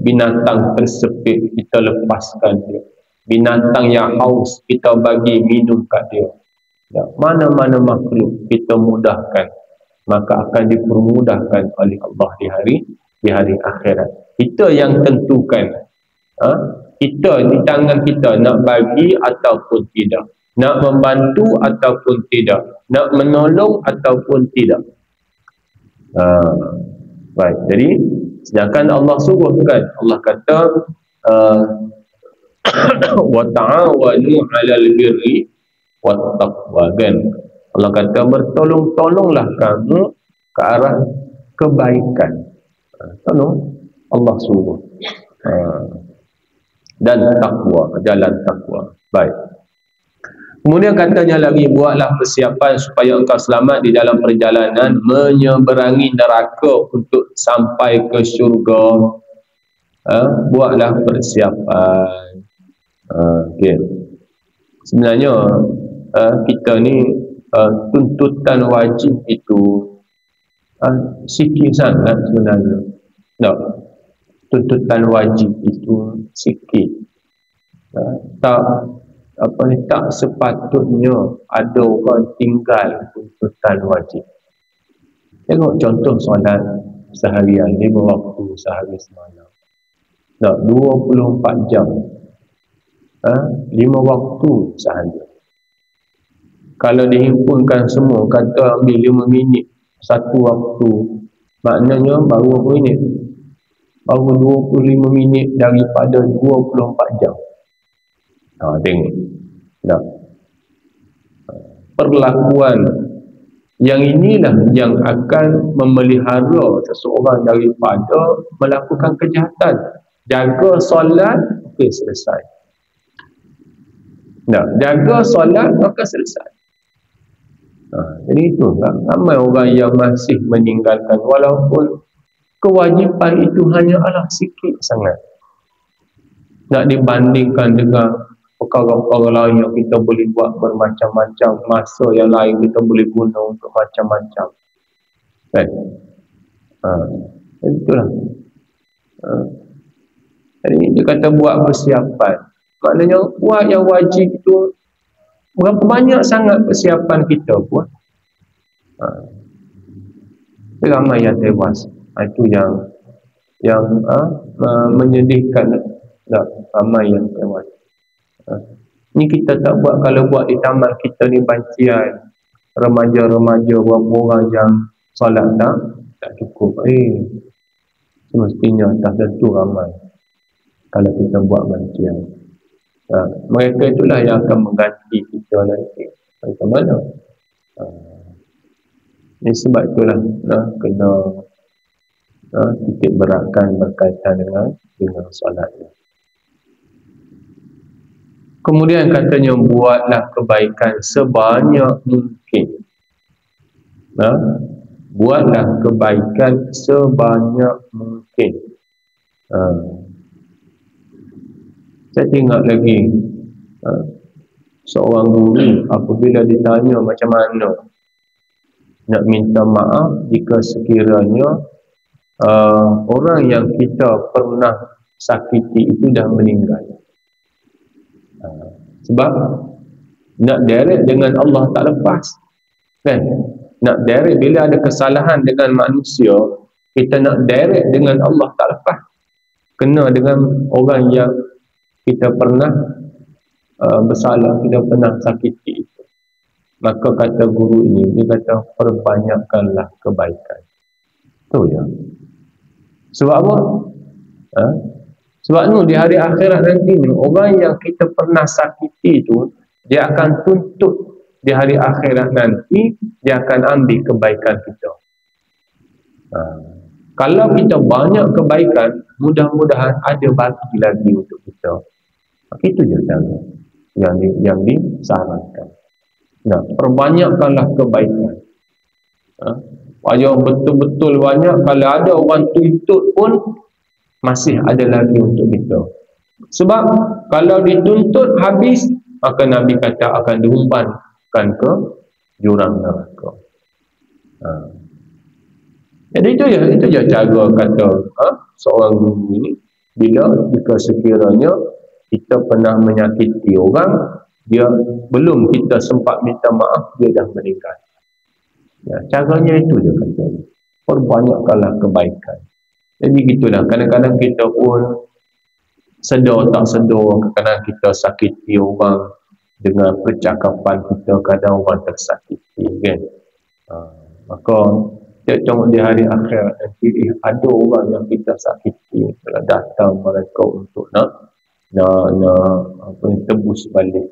[SPEAKER 1] Binatang tersepit kita lepaskan dia, binatang yang haus kita bagi minum kat dia. Mana-mana makhluk kita mudahkan, maka akan dipermudahkan oleh Allah di hari akhirat. Kita yang tentukan. Kita di tangan kita nak bagi ataupun tidak, nak membantu ataupun tidak, nak menolong ataupun tidak. Baik. Jadi sedangkan Allah suruhkan, Allah kata wa ta'awanu 'alal birri wat taqwa, kan? Allah kata bertolong-tolonglah kamu ke arah kebaikan. Tolong Allah suruh. Dan takwa, jalan takwa. Baik. Kemudian katanya lagi, buatlah persiapan supaya engkau selamat di dalam perjalanan menyeberangi neraka untuk sampai ke syurga. Buatlah persiapan. Okay. Sebenarnya kita ni tuntutan wajib itu sikit sangat sebenarnya. Tuntutan wajib itu sikit. Tak sepatutnya ada orang tinggal tuntutan wajib. Tengok contoh solat seharian, 5 waktu sehari semalam. 24 jam. 5 waktu sehari. Kalau dihimpunkan semua, kata ambil 5 minit satu waktu, maknanya baru berapa minit? Baru 25 minit daripada 24 jam. Tengok. Perlakuan yang inilah yang akan memelihara seseorang daripada melakukan kejahatan. Jaga solat, okey, selesai. Jaga solat, maka selesai. Jadi itu, ramai orang yang masih meninggalkan, walaupun kewajipan itu hanyalah sikit sangat. Nak dibandingkan dengan perkara-perkara lain yang kita boleh buat bermacam-macam, masa yang lain kita boleh guna untuk macam-macam. Kan? Itulah. Jadi dia kata buat persiapan. Maknanya buat yang wajib itu, berapa banyak sangat persiapan kita buat. Ramai yang tewas. Itu yang menyedihkan. Ramai yang tewas. Ni kita tak buat. Kalau buat di taman kita ni bancian remaja-remaja, berapa orang yang solat tak cukup. Semestinya tak tentu ramai kalau kita buat bancian. Mereka itulah yang akan mengganti kita nanti. Macam mana? Sebab itulah kena titik beratkan berkaitan dengan solat. Kemudian katanya, buatlah kebaikan sebanyak mungkin. Buatlah kebaikan sebanyak mungkin. Saya tengok lagi seorang guru apabila ditanya macam mana nak minta maaf jika sekiranya orang yang kita pernah sakiti itu dah meninggal. Sebab nak direct dengan Allah tak lepas, kan? Nak direct bila ada kesalahan dengan manusia, kita nak direct dengan Allah tak lepas. Kena dengan orang yang kita pernah bersalah, kita pernah sakiti itu. Maka kata guru ini, dia kata perbanyakkanlah kebaikan. Tu ya. Sebab apa? Sebab tu di hari akhirat nanti ni, orang yang kita pernah sakiti itu, dia akan tuntut di hari akhirat nanti, dia akan ambil kebaikan kita. Kalau kita banyak kebaikan, mudah-mudahan ada bagi lagi untuk kita. Itu je cara yang disarankan. Perbanyakkanlah kebaikan. Yang betul-betul banyak, kalau ada orang tuntut pun masih ada lagi untuk kita. Sebab kalau dituntut habis, maka Nabi kata akan diumpankan ke jurang neraka. Jadi itu je cara kata seorang guru ini, jika sekiranya kita pernah menyakiti orang, dia belum kita sempat minta maaf, dia dah meninggal. Caranya itu je kata, perbanyakkanlah kebaikan. Jadi gitulah, kadang-kadang kita pun sedar tak sedar, kadang-kadang kita sakiti orang dengan percakapan kita, kadang orang tersakiti, kan? Maka kita tengok di hari akhirat nanti, ada orang yang kita sakiti, kalau datang mereka untuk nak tebus balik.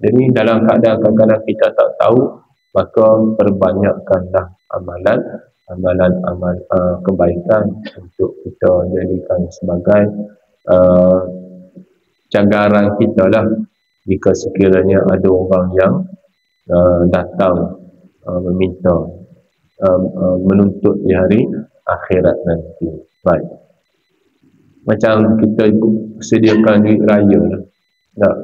[SPEAKER 1] Jadi dalam keadaan kadang-kadang kita tak tahu, maka perbanyakkanlah amalan kebaikan untuk kita jadikan sebagai cagaran kita lah, jika sekiranya ada orang yang datang meminta menuntut di hari akhirat nanti. Baik, macam kita sediakan duit raya lah.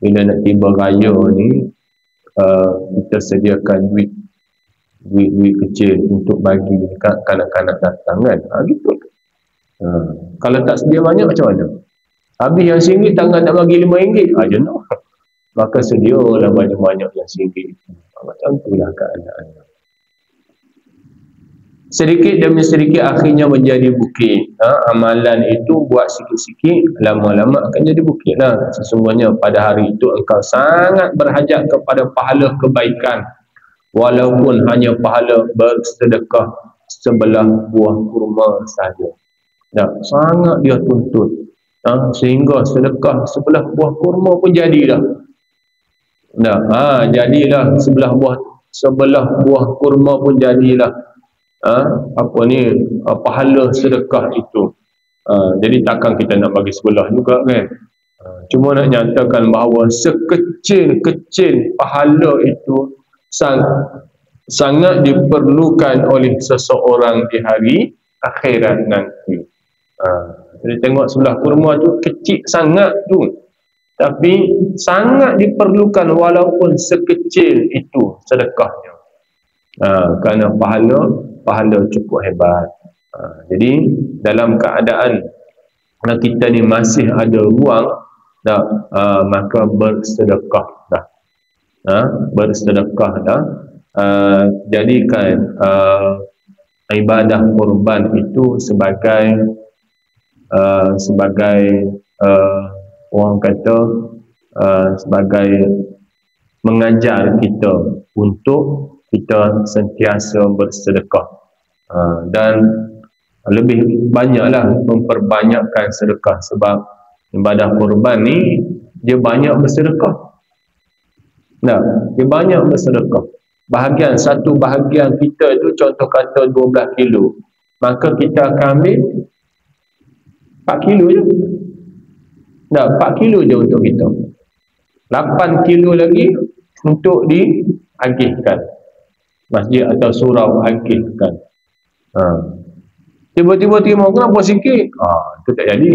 [SPEAKER 1] Bila nak tiba raya ni, kita sediakan duit kecil untuk bagi dekat kanak-kanak datang, kan? Gitu. Kalau tak sedia banyak macam mana? Habis yang RM1 tangan nak bagi RM5 aja no. Maka sedialah banyak-banyak yang RM1. Macam itulah keadaannya. Sedikit demi sedikit akhirnya menjadi bukit. Amalan itu buat sikit-sikit, lama-lama akan jadi bukit lah. Sesungguhnya pada hari itu engkau sangat berhajat kepada pahala kebaikan, walaupun hanya pahala bersedekah sebelah buah kurma sahaja. Sangat dia tuntut. Sehingga sedekah sebelah buah kurma pun jadilah. Jadilah sebelah buah kurma pun jadilah. Pahala sedekah itu. Jadi takkan kita nak bagi sebelah juga, kan? Cuma nak nyatakan bahawa sekecil-kecil pahala itu sangat diperlukan oleh seseorang di hari akhirat nanti. Jadi tengok sebelah kurma tu kecil sangat tu, tapi sangat diperlukan walaupun sekecil itu sedekahnya. Kerana pahala cukup hebat. Jadi dalam keadaan kita ni masih ada ruang, maka bersedekah. Bersedekah. Jadikan ibadah korban itu sebagai orang kata sebagai mengajar kita untuk kita sentiasa bersedekah, dan lebih banyaklah memperbanyakkan sedekah. Sebab ibadah korban ni dia banyak bersedekah. Dia banyak bersedekah. satu bahagian kita itu contoh kata 12 kilo, maka kita akan ambil 4 kilo je. Dah 4 kilo je untuk kita. 8 kilo lagi untuk diagihkan. Masjid atau surau agihkan. Tiba-tiba terima, kenapa sikit? Itu tak jadi.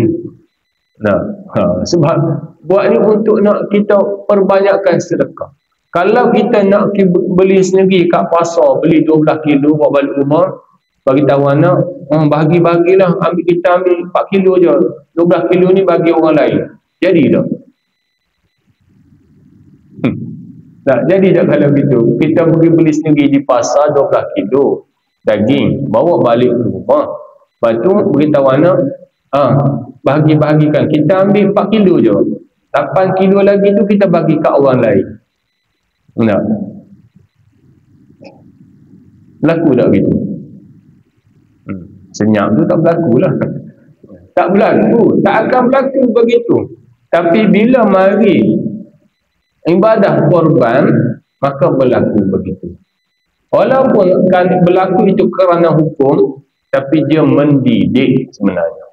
[SPEAKER 1] Sebab buat ni untuk nak kita perbanyakkan sedekah. Kalau kita nak beli sendiri kat pasar, beli 12 kilo buat balik rumah, bagi tahu anak, bahagi-bagilah, kita ambil 4 kilo je. 12 kilo ni bagi orang lain. Jadi tak? Tak jadi tak kalau gitu? Kita pergi beli sendiri di pasar 12 kilo daging, bawa balik ke rumah. Lepas tu beritahu anak, bahagi-bahagikan. Kita ambil 4 kilo je. 8 kilo lagi tu kita bagi kat orang lain. Tak? Berlaku tak gitu? Senyap tu tak berlaku lah. Tak berlaku. Tak akan berlaku begitu. Tapi bila mari ibadah korban, maka berlaku begitu. Walaupun kan berlaku itu kerana hukum, tapi dia mendidik sebenarnya.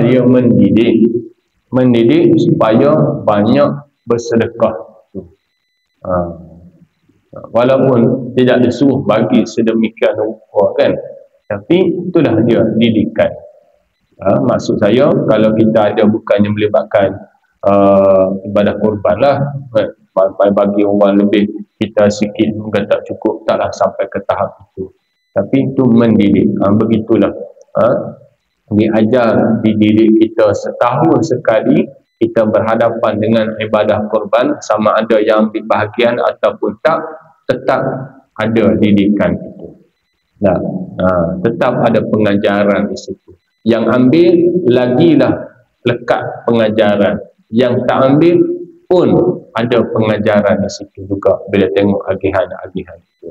[SPEAKER 1] Dia mendidik supaya banyak bersedekah. Walaupun tidak disuruh bagi sedemikian rupa kan, tapi itulah dia didikan. Maksud saya, kalau kita ada bukannya melibatkan ibadah korban lah, bagi orang lebih, kita sikit mungkin tak cukup, taklah sampai ke tahap itu. Tapi itu mendidik. Begitulah. Diajar, dididik kita setahun sekali kita berhadapan dengan ibadah korban, sama ada yang ambil bahagian ataupun tak, tetap ada didikan itu. Tetap ada pengajaran di situ. Yang ambil lagilah lekat pengajaran. Yang tak ambil pun ada pengajaran di situ juga bila tengok agihan-agihan itu.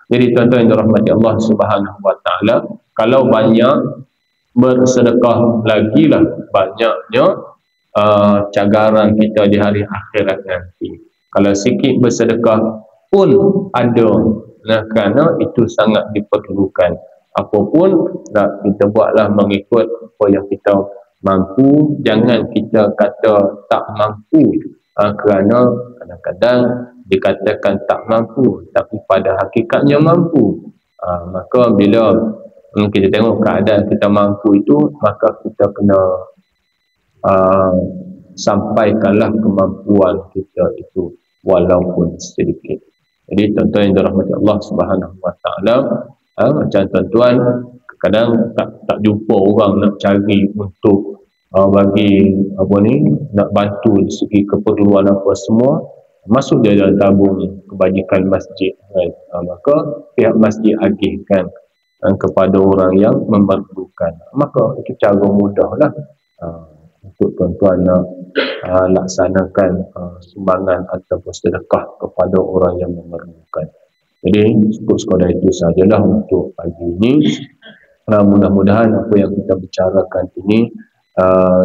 [SPEAKER 1] Jadi tuan-tuan yang dirahmati Allah Subhanahu Wa Taala, kalau banyak bersedekah, lagilah banyaknya cagaran kita di hari akhirat nanti. Kalau sikit bersedekah pun ada, kerana itu sangat diperlukan. Apapun kita buatlah mengikut apa yang kita mampu. Jangan kita kata tak mampu, kerana kadang-kadang dikatakan tak mampu tapi pada hakikatnya mampu. Maka bila kita tengok keadaan kita mampu itu, maka kita kena sampaikanlah kemampuan kita itu walaupun sedikit. Jadi tuan-tuan yang dirahmati Allah Subhanahu Wa Taala, macam tuan-tuan kadang tak jumpa orang nak cari untuk bagi nak bantu dari segi keperluan apa semua, masuk dia dalam tabung kebajikan masjid kan? Maka pihak masjid agihkan kepada orang yang memerlukan. Maka itu cara mudahlah untuk tuan-tuan nak laksanakan sumbangan ataupun sedekah kepada orang yang memerlukan. Jadi cukup sekadar itu sajalah untuk pagi ini. Mudah-mudahan apa yang kita bicarakan ini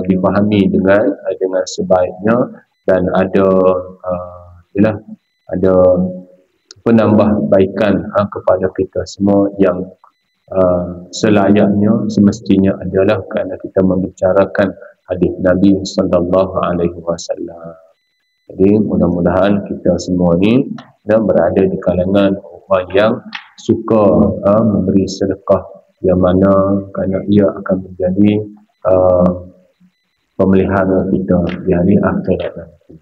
[SPEAKER 1] dipahami dengan sebaiknya, dan ada penambahbaikan kepada kita semua yang selayaknya, semestinya adalah kerana kita membicarakan hadis Nabi sallallahu alaihi wasallam. Jadi mudah-mudahan kita semua ni berada di kalangan orang yang suka memberi sedekah, yang mana kerana ia akan menjadi pemelihara kita di hari akhirat nanti.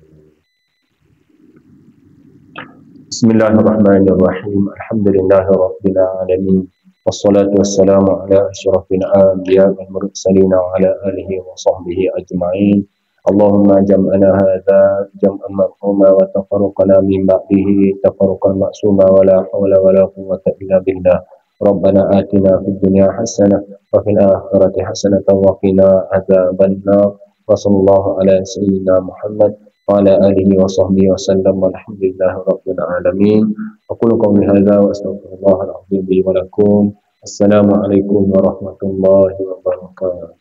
[SPEAKER 1] Bismillahirrahmanirrahim. Alhamdulillahirabbil alamin. Wassalatu wassalamu ala asyrafil anbiya'i wal mursalin wa ala alihi wa sahbihi ajma'in. Allahumma jam'ana hadza jam'an marhuma wa tafarraqana min ba'dihi tafarruqan ma'suma wa la hawla wa la quwwata illa billah. Rabbana atina fid dunya hasanah wa fil akhirati hasanatan wa qina adzabannar. Wa sallallahu ala sayyidina Muhammad wa ala alihi wa sahbihi wa sallam, walhamdulillahi rabbil alamin. Aqulu qawli hadza wa astaghfirullahal azim li wa lakum. Assalamu alaikum warahmatullahi wabarakatuh.